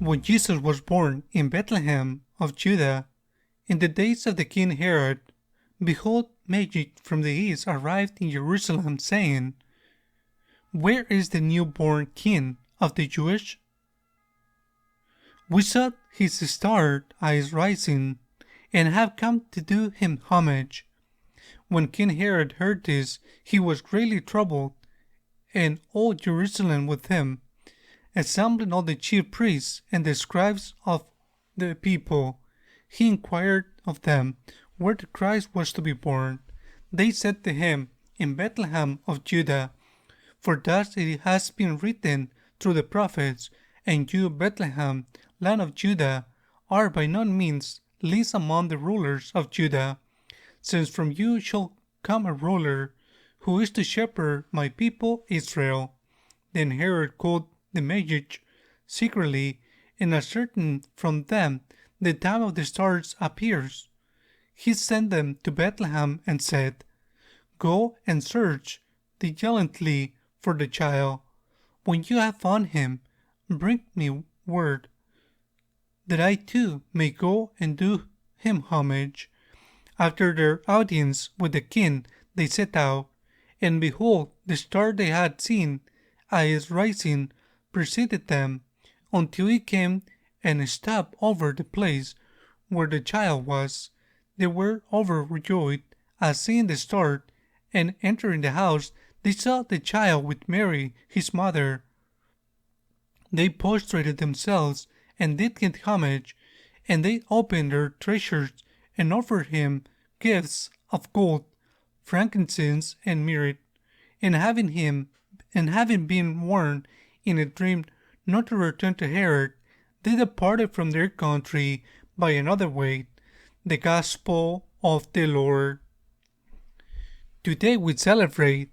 When Jesus was born in Bethlehem of Judah, in the days of the king Herod, behold, Magi from the east arrived in Jerusalem, saying, Where is the newborn King of the Jews? We saw his star as rising, and have come to do him homage. When King Herod heard this, he was greatly troubled, and all Jerusalem with him. Assembling all the chief priests and the scribes of the people, he inquired of them where the Christ was to be born. They said to him, In Bethlehem of Judah, for thus it has been written through the prophets, and you, Bethlehem, land of Judah, are by no means least among the rulers of Judah, since from you shall come a ruler, who is to shepherd my people Israel. Then Herod called the Magi secretly, and ascertained from them the time of the star's appears. He sent them to Bethlehem and said, Go and search diligently for the child. When you have found him, bring me word, that I too may go and do him homage. After their audience with the king, they set out, and behold, the star they had seen at its rising preceded them, until it came and stopped over the place where the child was. They were overjoyed at seeing the star, and entering the house, they saw the child with Mary, his mother. They prostrated themselves and did him homage, and they opened their treasures and offered him gifts of gold, frankincense, and myrrh. And having been warned in a dream not to return to Herod, they departed from their country by another way. The Gospel of the Lord. Today we celebrate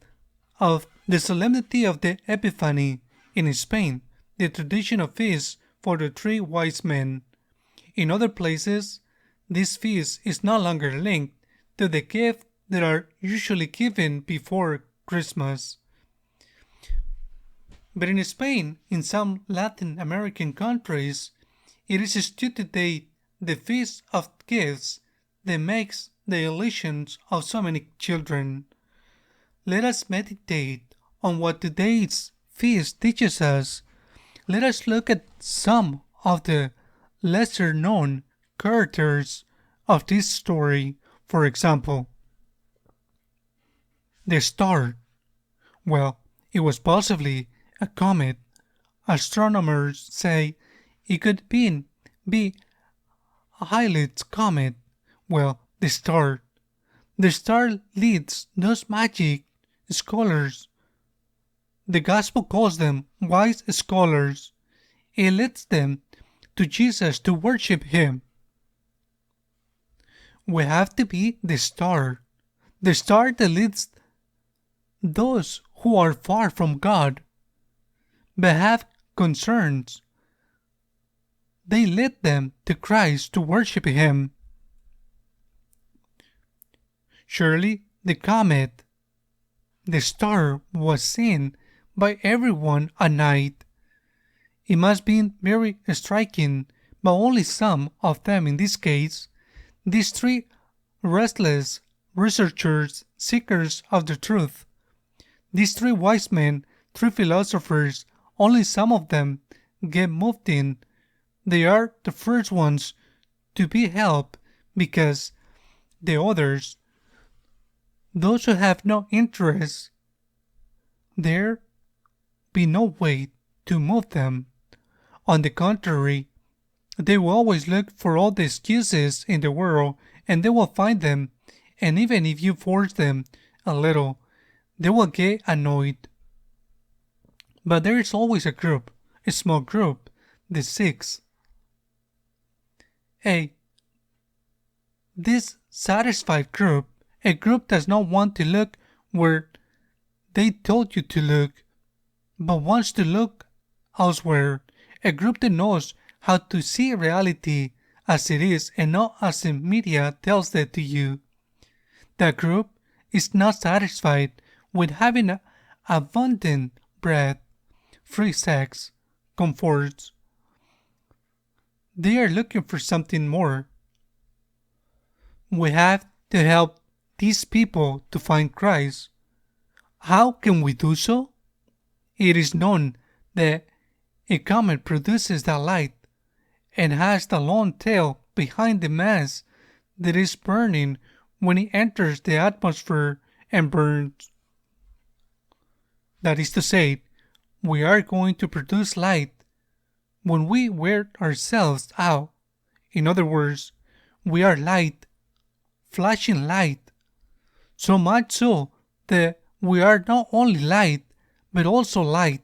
of the solemnity of the Epiphany in Spain, the traditional feast for the three wise men. In other places, this feast is no longer linked to the gifts that are usually given before Christmas. But in Spain, in some Latin American countries, it is still today the Feast of Gifts that makes the illusions of so many children. Let us meditate on what today's feast teaches us. Let us look at some of the lesser known characters of this story. For example, the star. Well, it was possibly a comet. Astronomers say it could be a Halley's comet. Well, the star. The star leads those magic scholars. The gospel calls them wise scholars. It leads them to Jesus to worship him. We have to be the star that leads those who are far from God, but have concerns. They lead them to Christ to worship him. Surely the comet, the star, was seen by everyone at night. It must be very striking, but only some of them in this case. These three restless researchers, seekers of the truth. These three wise men, three philosophers, only some of them get moved in. They are the first ones to be helped, because the others, those who have no interest, there be no way to move them. On the contrary, they will always look for all the excuses in the world, and they will find them, and even if you force them a little, they will get annoyed. But there is always a group, a small group, the six. This satisfied group, a group does not want to look where they told you to look, but wants to look elsewhere. A group that knows how to see reality as it is and not as the media tells it to you. That group is not satisfied with having abundant bread, free sex, comforts, They are looking for something more. We have to help these people to find Christ. How can we do so? It is known that a comet produces that light and has the long tail behind the mass that is burning when it enters the atmosphere and burns. That is to say, we are going to produce light when we wear ourselves out. In other words, we are light, flashing light, so much so that we are not only light, but also light.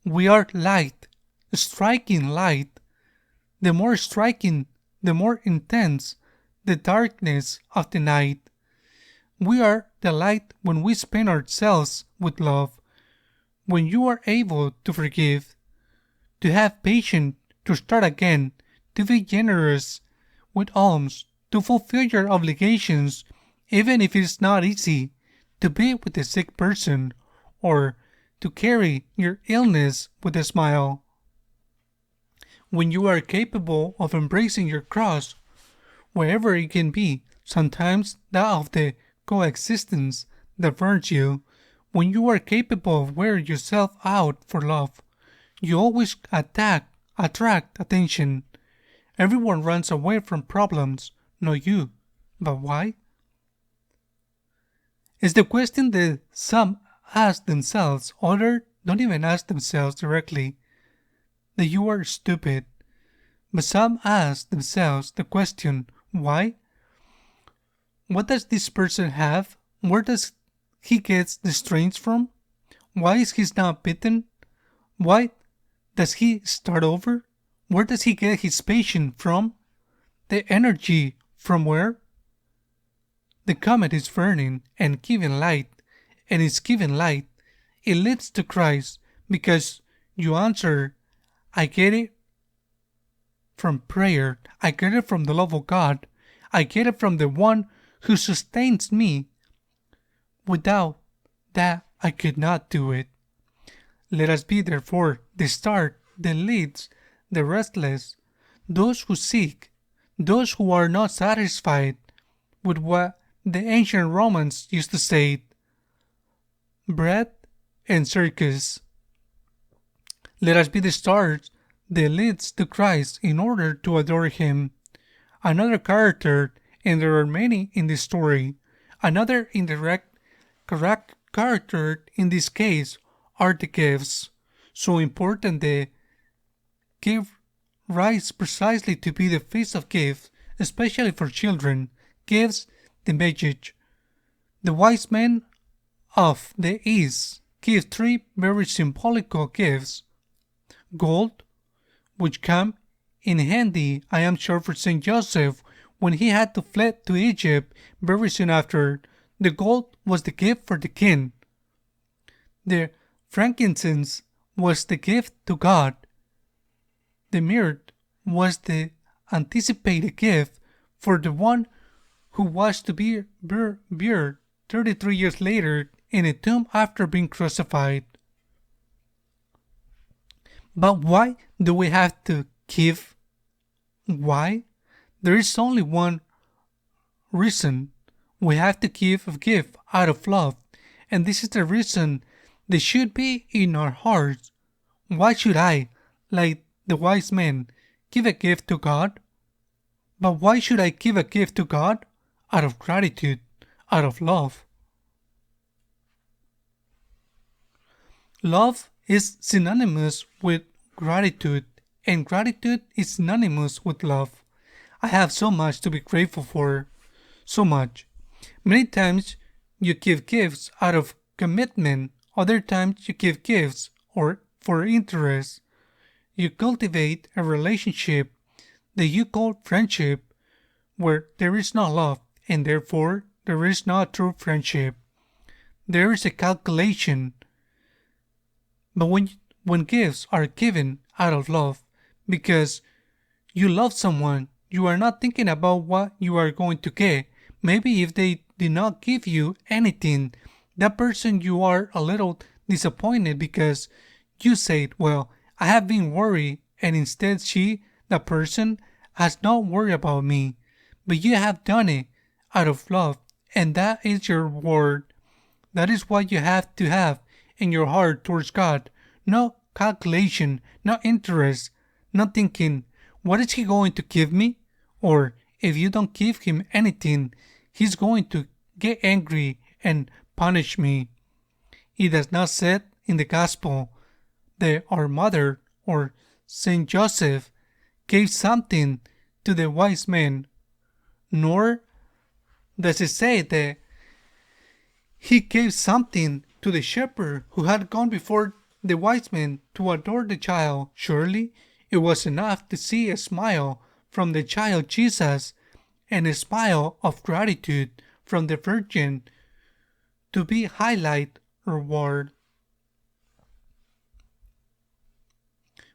We are light, striking light. The more striking, the more intense the darkness of the night. We are the light when we spend ourselves with love, when you are able to forgive, to have patience, to start again, to be generous with alms, to fulfill your obligations, even if it is not easy, to be with a sick person, or to carry your illness with a smile. When you are capable of embracing your cross, wherever it can be, sometimes that of the coexistence that burns you, when you are capable of wearing yourself out for love, you always attract attention. Everyone runs away from problems, not you. But why? It's the question that some ask themselves, others don't even ask themselves directly, that you are stupid. But some ask themselves the question, why? What does this person have? Where does he get the strength from? Why is he not bitten? Why does he start over? Where does he get his patience from? The energy from where? The comet is burning and giving light, and it's giving light. It leads to Christ because you answer, I get it from prayer. I get it from the love of God. I get it from the one who sustains me. Without that, I could not do it. Let us be therefore the start that leads the restless, those who seek, those who are not satisfied with what the ancient Romans used to say, bread and circus. Let us be the stars that leads to Christ in order to adore Him. Another character, and there are many in this story, another indirect character in this case are the gifts. So important that give rise precisely to be the feast of gifts, especially for children, gives the message. The wise men of the East give three very symbolical gifts. Gold, which come in handy, I am sure, for Saint Joseph when he had to flee to Egypt very soon after. The gold was the gift for the king. The frankincense was the gift to God. The myrrh was the anticipated gift for the one who was to be buried 33 years later in a tomb after being crucified. But why do we have to give? Why? There is only one reason. We have to give a gift out of love, and this is the reason they should be in our hearts. Why should I, like the wise men, give a gift to God? But why should I give a gift to God? Out of gratitude, out of love. Love is synonymous with gratitude, and gratitude is synonymous with love. I have so much to be grateful for, so much. Many times you give gifts out of commitment, other times you give gifts or for interest. You cultivate a relationship that you call friendship, where there is no love, and therefore there is no true friendship. There is a calculation. But when gifts are given out of love, because you love someone, you are not thinking about what you are going to get. Maybe if they did not give you anything, that person you are a little disappointed because you said, well, I have been worried, and instead she That person has not worried about me, but you have done it out of love, and that is your reward. That is what you have to have in your heart towards God. No calculation, no interest, not thinking, what is He going to give me? Or if you don't give Him anything, He's going to get angry and punish me. It does not say in the Gospel that our mother or Saint Joseph gave something to the wise men, nor does it say that he gave something to the shepherd who had gone before the wise men to adore the child. Surely it was enough to see a smile from the child Jesus and a smile of gratitude from the Virgin to be highlight reward.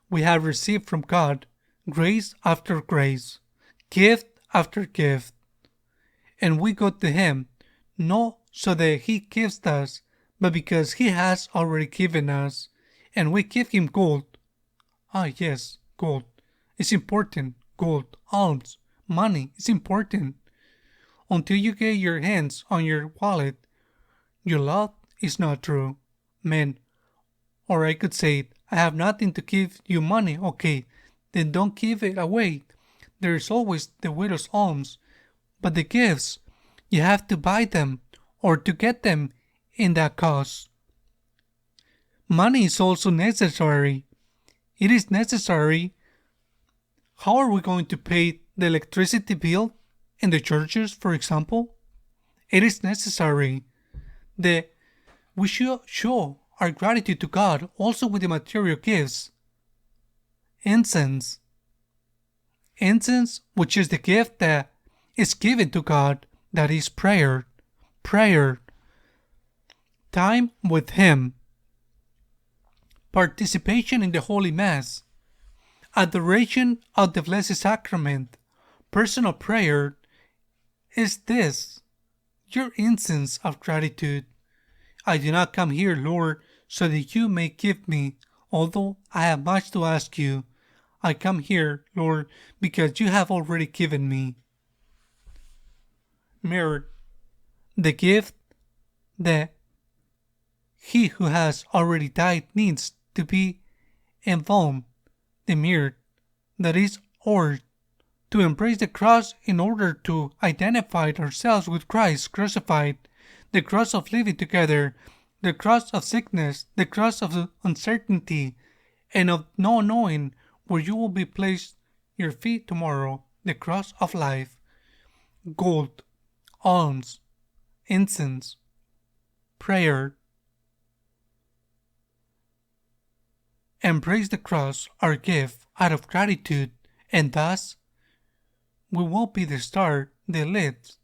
We have received from God grace after grace, gift after gift, and we go to Him not so that He gives us, but because He has already given us, and we give Him gold. Ah, yes, gold. It's important. Gold, alms, money is important. Until you get your hands on your wallet, your love is not true. Man, or I could say, I have nothing to give you money. Okay, then don't give it away. There is always the widow's alms. But the gifts, you have to buy them or to get them in that cause. Money is also necessary. It is necessary. How are we going to pay the electricity bill in the churches, for example? It is necessary that we should show our gratitude to God also with the material gifts. Incense. Incense, which is the gift that is given to God, that is prayer. Prayer. Time with Him. Participation in the Holy Mass. Adoration of the Blessed Sacrament. Personal prayer is this, your incense of gratitude. I do not come here, Lord, so that you may give me, although I have much to ask you. I come here, Lord, because you have already given me. Merit, the gift that he who has already died needs to be embalmed. The merit, that is ours, to embrace the cross in order to identify ourselves with Christ crucified, the cross of living together, the cross of sickness, the cross of uncertainty, and of not knowing where you will be placed your feet tomorrow, the cross of life. Gold, alms, incense, prayer. Embrace the cross, our gift, out of gratitude, and thus we won't be the star that leads,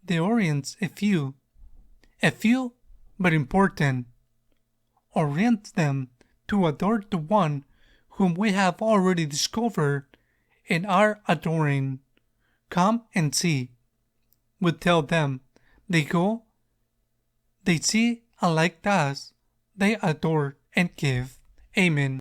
that orients a few but important, orients them to adore the one whom we have already discovered and are adoring. Come and see. We tell them, they go, they see, and like us, they adore and give. Amen.